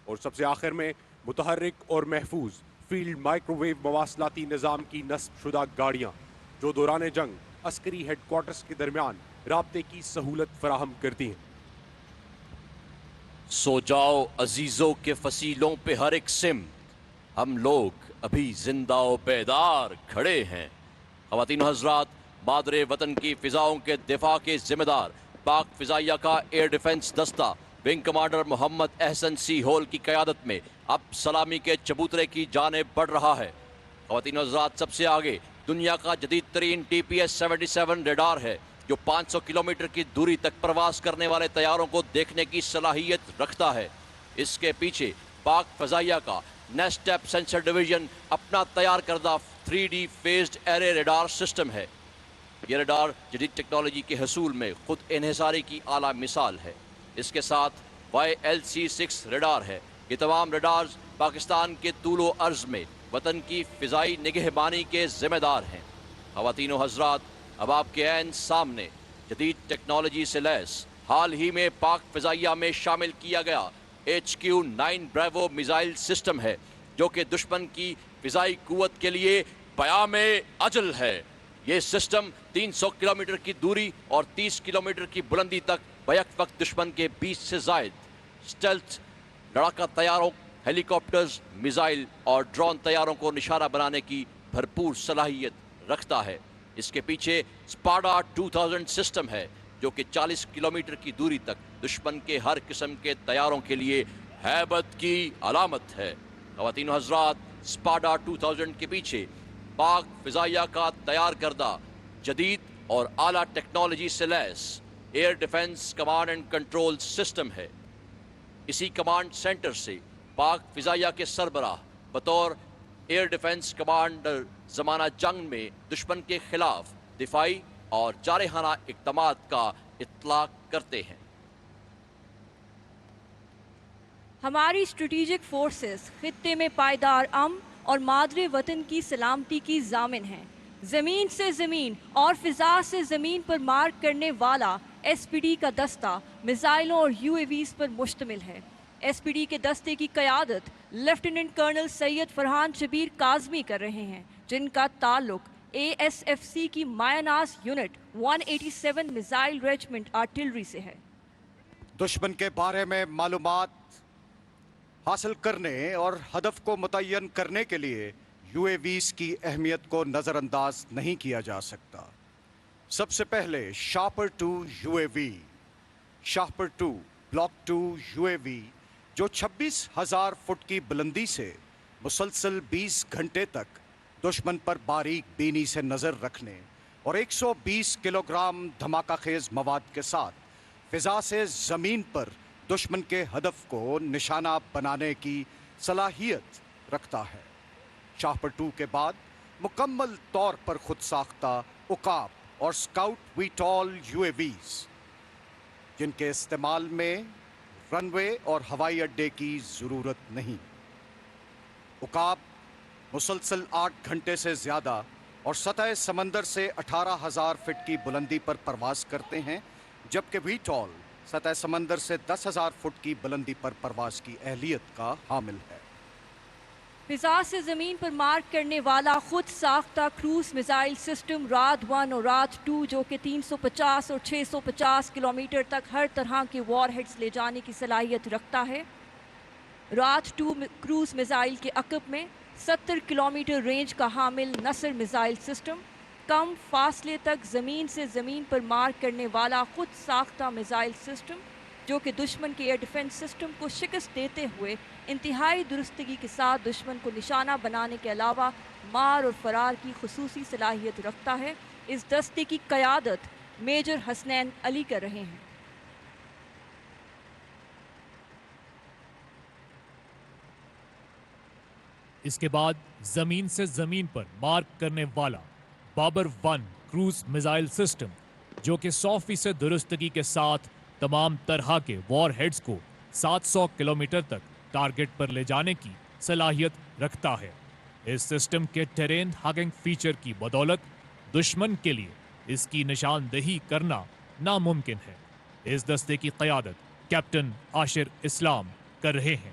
اور سب سے آخر میں متحرک اور محفوظ فیلڈ مائکروویو مواصلاتی نظام کی نصب شدہ گاڑیاں جو دوران جنگ عسکری ہیڈ کوارٹرز کے درمیان رابطے کی سہولت فراہم کرتی ہیں۔ سو جاؤ عزیزوں کے فصیلوں پہ ہر ایک سمت، ہم لوگ ابھی زندہ و بیدار کھڑے ہیں۔ خواتین و حضرات، مادر وطن کی فضاؤں کے دفاع کے ذمہ دار پاک فضائیہ کا ایئر ڈیفنس دستہ wing commander Muhammad Ahsan C whole کی قیادت میں اب سلامی کے چبوترے کی جانب بڑھ رہا ہے۔ خواتین و حضرات، سب سے آگے دنیا کا جدید ترین TPS-77 ریڈار ہے جو 500 کلومیٹر کی دوری تک پرواز کرنے والے طیاروں کو دیکھنے کی صلاحیت رکھتا ہے۔ اس کے پیچھے پاک فضائیہ کا نیسٹیپ سینسر ڈویژن اپنا تیار کردہ 3D phased array radar system ہے۔ یہ ریڈار جدید ٹیکنالوجی کے حصول میں خود انحصاری کی اعلیٰ مثال ہے۔ اس کے ساتھ YLC-6 ریڈار ہے۔ یہ تمام ریڈارز پاکستان کے طول و عرض میں وطن کی فضائی نگہبانی کے ذمہ دار ہیں۔ خواتین و حضرات، اب آپ کے عین سامنے جدید ٹیکنالوجی سے لیس حال ہی میں پاک فضائیہ میں شامل کیا گیا HQ-9 بریوو میزائل سسٹم ہے جو کہ دشمن کی فضائی قوت کے لیے پیام اجل ہے۔ یہ سسٹم 300 کلومیٹر کی دوری اور 30 کلومیٹر کی بلندی تک بیک وقت دشمن کے 20 سے زائد سٹیلتھ لڑاکا طیاروں، ہیلی کاپٹرز، میزائل اور ڈرون طیاروں کو نشانہ بنانے کی بھرپور صلاحیت رکھتا ہے۔ اس کے پیچھے اسپاڈا 2000 سسٹم ہے جو کہ 40 کلومیٹر کی دوری تک دشمن کے ہر قسم کے طیاروں کے لیے ہیبت کی علامت ہے۔ خواتین و حضرات، اسپاڈا 2000 کے پیچھے پاک فضائیہ کا تیار کردہ جدید اور اعلیٰ ٹیکنالوجی سے لیس air defence command and control system ہے۔ اسی کمانڈ سینٹر سے پاک فضائیہ کے سربراہ بطور ایئر ڈیفنس کمانڈر زمانہ جنگ میں دشمن کے خلاف دفاعی اور جارحانہ اقدامات کا اطلاق کرتے ہیں۔ ہماری اسٹریٹجک فورسز خطے میں پائیدار امن اور مادر وطن کی سلامتی کی ضامن ہیں۔ زمین سے زمین اور فضا سے زمین پر مار کرنے والا SPD کا دستہ میزائلوں اور UAVs پر مشتمل ہے۔ SPD کے دستے کی قیادت لیفٹیننٹ کرنل سید فرحان شبیر کاظمی کر رہے ہیں، جن کا تعلق ASFC کی مایاناز یونٹ 187 میزائل ریجمنٹ آرٹلری سے ہے۔ دشمن کے بارے میں معلومات حاصل کرنے اور ہدف کو متعین کرنے کے لیے UAVs کی اہمیت کو نظر انداز نہیں کیا جا سکتا۔ سب سے پہلے shopper 2 UAV، shopper 2 block 2 UAV جو 26,000 فٹ کی بلندی سے مسلسل 20 گھنٹے تک دشمن پر باریک بینی سے نظر رکھنے اور 120 کلو گرام دھماکہ خیز مواد کے ساتھ فضا سے زمین پر دشمن کے ہدف کو نشانہ بنانے کی صلاحیت رکھتا ہے۔ شاپر 2 کے بعد مکمل طور پر خود ساختہ عقاب اور اسکاؤٹ ویٹال UAVs جن کے استعمال میں رن وے اور ہوائی اڈے کی ضرورت نہیں۔ عقاب مسلسل 8 گھنٹے سے زیادہ اور سطح سمندر سے 18,000 فٹ کی بلندی پر پرواز کرتے ہیں، جبکہ ویٹال سطح سمندر سے 10,000 فٹ کی بلندی پر پرواز کی اہلیت کا حامل ہے۔ فضا سے زمین پر مار کرنے والا خود ساختہ کروز میزائل سسٹم رات 1 اور رات 2 جو کہ 350 اور 650 کلومیٹر تک ہر طرح کے وار ہیڈز لے جانے کی صلاحیت رکھتا ہے۔ رات 2 کروز میزائل کے عقب میں 70 کلومیٹر رینج کا حامل نصر میزائل سسٹم کم فاصلے تک زمین سے زمین پر مار کرنے والا خود ساختہ میزائل سسٹم جو کہ دشمن کے ایئر ڈیفنس سسٹم کو شکست دیتے ہوئے انتہائی درستگی کے ساتھ دشمن کو نشانہ بنانے کے علاوہ مار اور فرار کی خصوصی صلاحیت رکھتا ہے۔ اس دستے کی قیادت میجر حسنین علی کر رہے ہیں۔ اس کے بعد زمین سے زمین پر مار کرنے والا بابر 1 کروز میزائل سسٹم جو کہ 100% درستگی کے ساتھ تمام طرح کے وار ہیڈز کو 700 کلومیٹر تک ٹارگٹ پر لے جانے کی صلاحیت رکھتا ہے۔ اس سسٹم کے ٹیرین ہاگنگ فیچر کی بدولت دشمن کے لیے اس کی نشاندہی کرنا ناممکن ہے۔ اس دستے کی قیادت کیپٹن عاشر اسلام کر رہے ہیں۔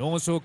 900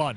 1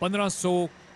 1500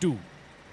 2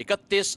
31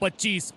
25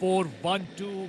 412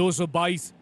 222